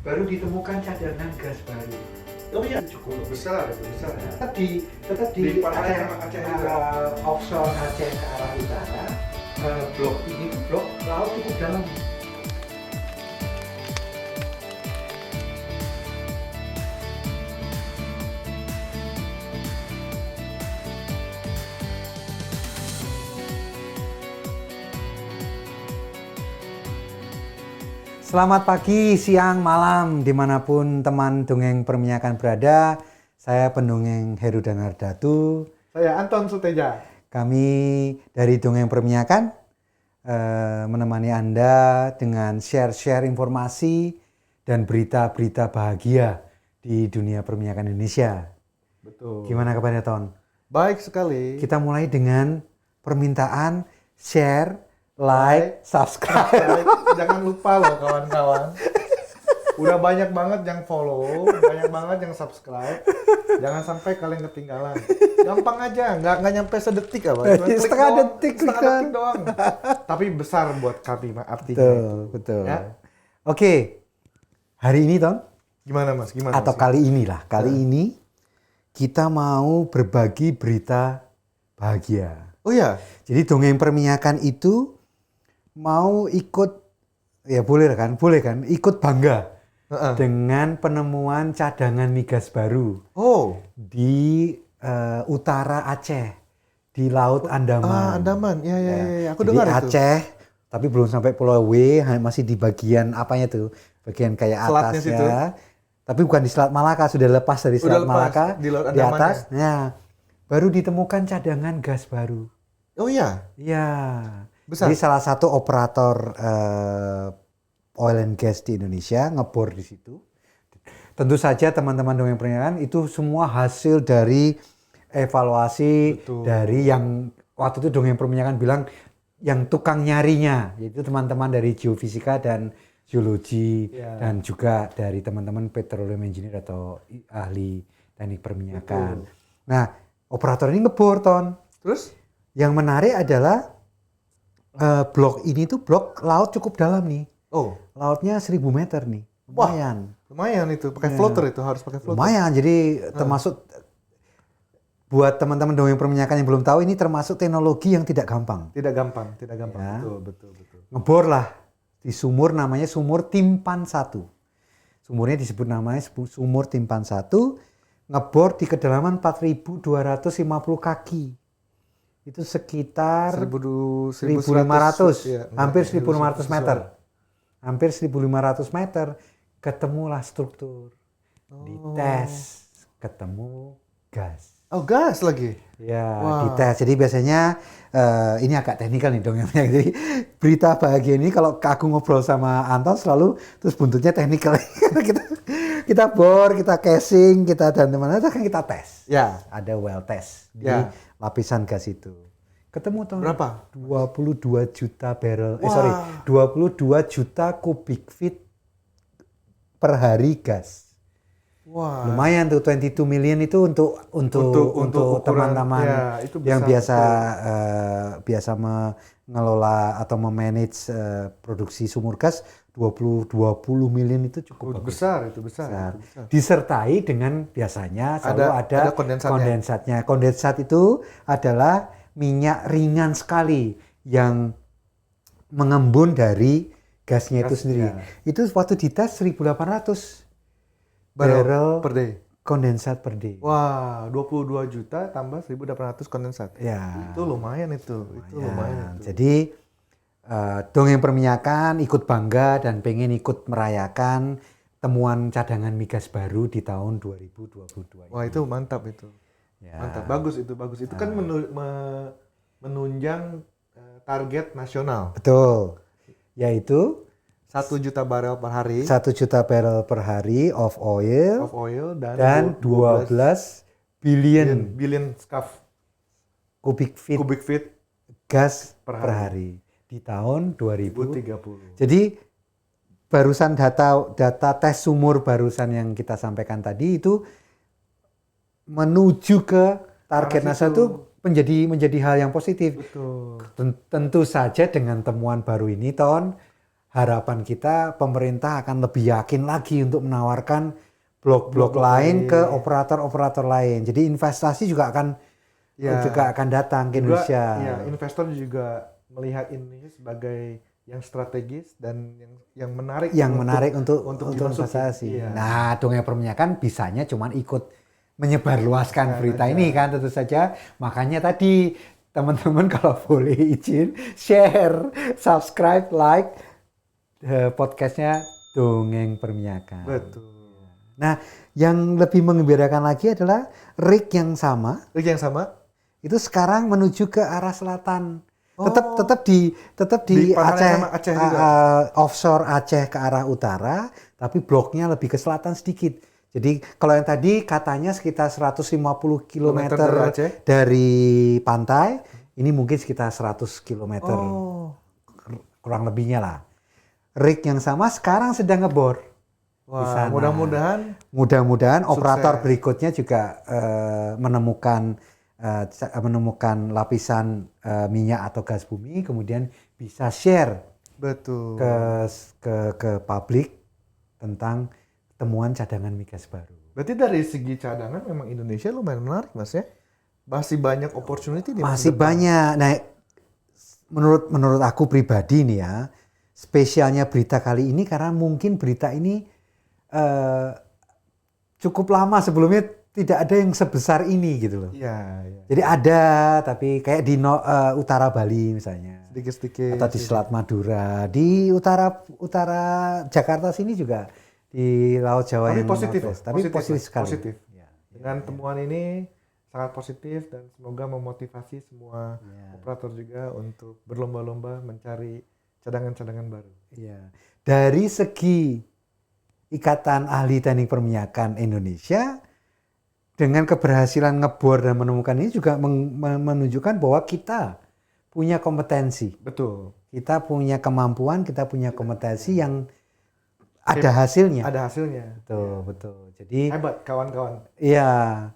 baru ditemukan cadangan gas baru. Oh iya, cukup besar itu besar. Tetap di Aceh, Aceh, Aceh juga. offshore Aceh ke arah utara. Blok ini blok laut cukup dalam. Selamat pagi, siang, malam, dimanapun teman dongeng perminyakan berada. Saya pendongeng Heru Danardatu. Saya Anton Suteja. Kami dari Dongeng Perminyakan menemani Anda dengan share-share informasi dan berita-berita bahagia di dunia perminyakan Indonesia. Betul. Gimana kabarnya, Ton? Baik sekali. Kita mulai dengan permintaan share, like, subscribe. Jangan lupa loh kawan-kawan. Udah banyak banget yang follow, banyak banget yang subscribe. Jangan sampai kalian ketinggalan. Gampang aja, nggak nyampe sedetik apa. Cuma klik Setengah doang, detik, setengah kan? detik doang. Tapi besar buat kami artinya. Betul, betul. Ya? Oke, hari ini, Ton, Gimana Mas? Gimana? atau Mas? kali ini kita mau berbagi berita bahagia. Oh iya. Jadi dongeng perminyakan itu mau ikut, ya boleh kan, ikut bangga dengan penemuan cadangan migas baru Oh. di utara Aceh, di Laut Andaman. Andaman. Ya. Aku Jadi dengar itu. Aceh, tapi belum sampai Pulau W, masih di bagian apanya tuh, bagian kayak Selatnya atas situ. ya. Tapi bukan di Selat Malaka, sudah lepas dari Selat Udah lepas, Malaka, di Laut di Andaman atas. Ya, baru ditemukan cadangan gas baru. Oh iya. Ya, Besar. jadi salah satu operator oil and gas di Indonesia ngebor di situ. Tentu saja teman-teman dongeng perminyakan itu semua hasil dari evaluasi. Betul. Dari yang waktu itu dongeng perminyakan bilang yang tukang nyarinya, yaitu teman-teman dari geofisika dan geologi dan juga dari teman-teman petroleum engineer atau ahli teknik perminyakan. Betul. Nah, operator ini ngebor, Ton. Terus? Yang menarik adalah blok ini tuh blok laut cukup dalam nih. Oh, Lautnya 1000 meter nih. Lumayan. lumayan itu. Pakai Ya. floater itu, harus pakai floater. Lumayan. Jadi termasuk buat teman-teman dongeng perminyakan yang belum tahu, ini termasuk teknologi yang tidak gampang. Tidak gampang. Ya. Betul. Ngebor lah di sumur, namanya sumur Timpan 1. Sumurnya disebut namanya sumur Timpan 1. Ngebor di kedalaman 4.250 kaki. Itu sekitar 1.500, ya, hampir 1.500 meter. Hampir 1.500 meter, ketemulah struktur. Dites, ketemu gas. Oh, gas lagi. Ya, Wah. dites. Jadi biasanya ini agak teknikal nih dong. Jadi berita bahagia ini kalau aku ngobrol sama Anton selalu terus buntutnya teknikal. kita bor, kita casing, kita dan teman-teman kan kita tes. Ya. Ada well test di Ya. lapisan gas itu. Ketemu Ton. Berapa? 22 juta barrel. Wah. 22 juta kubik feet per hari gas. Wah. Lumayan tuh 22 million itu untuk ukuran, teman-teman ya, itu yang besar, biasa mengelola atau memanage produksi sumur gas. 20 million itu cukup bagus. Besar itu besar. Disertai dengan biasanya selalu ada kondensatnya. Kondensat itu adalah minyak ringan sekali yang mengembun dari gasnya itu sendiri. Itu waktu dites 1.800 barrel per day. Kondensat per day. Wah, 22 juta tambah 1.800 kondensat. Ya. Itu lumayan itu. Jadi dongeng perminyakan ikut bangga dan pengen ikut merayakan temuan cadangan migas baru di tahun 2022. Wah, itu mantap itu. Ya. Mantap, bagus itu. Itu kan menunjang target nasional. Betul. Yaitu 1 juta barel per hari. 1 juta barrel per hari of oil dan 12 billion scaf kubik feet gas per hari di tahun 2030. Jadi barusan data tes sumur barusan yang kita sampaikan tadi itu menuju ke target NASA itu menjadi hal yang positif. Betul. Tentu saja dengan temuan baru ini, Ton, harapan kita pemerintah akan lebih yakin lagi untuk menawarkan blok-blok lain ke operator-operator lain. Jadi investasi juga akan datang ke Indonesia. Iya, investor juga melihat Indonesia sebagai yang strategis dan yang menarik. Yang menarik untuk investasi. Iya. Nah, Dongeng Perminyakan bisanya cuman ikut menyebarluaskan berita ini kan, tentu saja. Makanya tadi teman-teman kalau boleh izin share, subscribe, like podcastnya Dongeng Perminyakan. Betul. Nah, yang lebih mengembirakan lagi adalah rig yang sama itu sekarang menuju ke arah selatan. Tetap di Aceh juga. Offshore Aceh ke arah utara, tapi bloknya lebih ke selatan sedikit. Jadi kalau yang tadi katanya sekitar 150 km dari pantai, ini mungkin sekitar 100 km. Kurang lebihnya lah. Rig yang sama sekarang sedang ngebor. Wah, mudah-mudahan operator berikutnya juga menemukan lapisan minyak atau gas bumi, kemudian bisa share ke publik tentang temuan cadangan migas baru. Berarti dari segi cadangan memang Indonesia lumayan menarik, Mas ya. Masih banyak opportunity di masih banyak. Nah, menurut aku pribadi nih ya, spesialnya berita kali ini karena mungkin berita ini cukup lama sebelumnya tidak ada yang sebesar ini gitu loh. Iya. Jadi ada, tapi kayak di utara Bali misalnya. Sedikit-sedikit. Atau di Selat Madura, di utara Jakarta sini juga, di Laut Jawa yang positif. Tapi positif sekali. Positif. Ya. Dengan temuan ini sangat positif dan semoga memotivasi semua operator juga untuk berlomba-lomba mencari cadangan-cadangan baru. Iya. Dari segi Ikatan Ahli Teknik Perminyakan Indonesia, dengan keberhasilan ngebor dan menemukan ini juga menunjukkan bahwa kita punya kompetensi. Betul. Kita punya kemampuan, kita punya kompetensi yang ada hasilnya. Ada hasilnya. Betul. Jadi hebat kawan-kawan. Iya.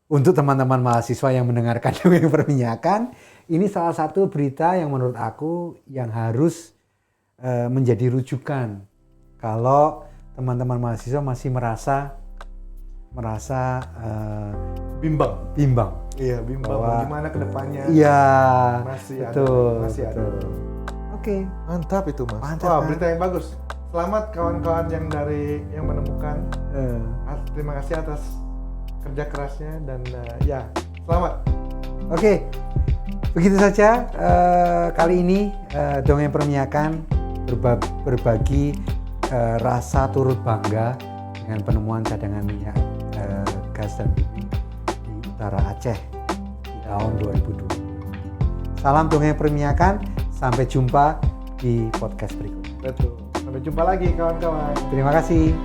Untuk teman-teman mahasiswa yang mendengarkan Dongeng Perminyakan, ini salah satu berita yang menurut aku yang harus menjadi rujukan kalau teman-teman mahasiswa masih merasa bimbang. Iya, bimbang gimana ke depannya. Iya. Masih ada. Oke. Mantap itu, Mas. Wah, berita yang bagus. Selamat kawan-kawan yang menemukan. Terima kasih atas kerja kerasnya dan selamat. Oke. Begitu saja kali ini Dongeng Perminyakan berbagi rasa turut bangga dengan penemuan cadangan minyak gas dan bumi di utara Aceh di tahun 2020. Salam Dongeng Perminyakan, sampai jumpa di podcast berikutnya. Betul. Sampai jumpa lagi kawan-kawan. Terima kasih.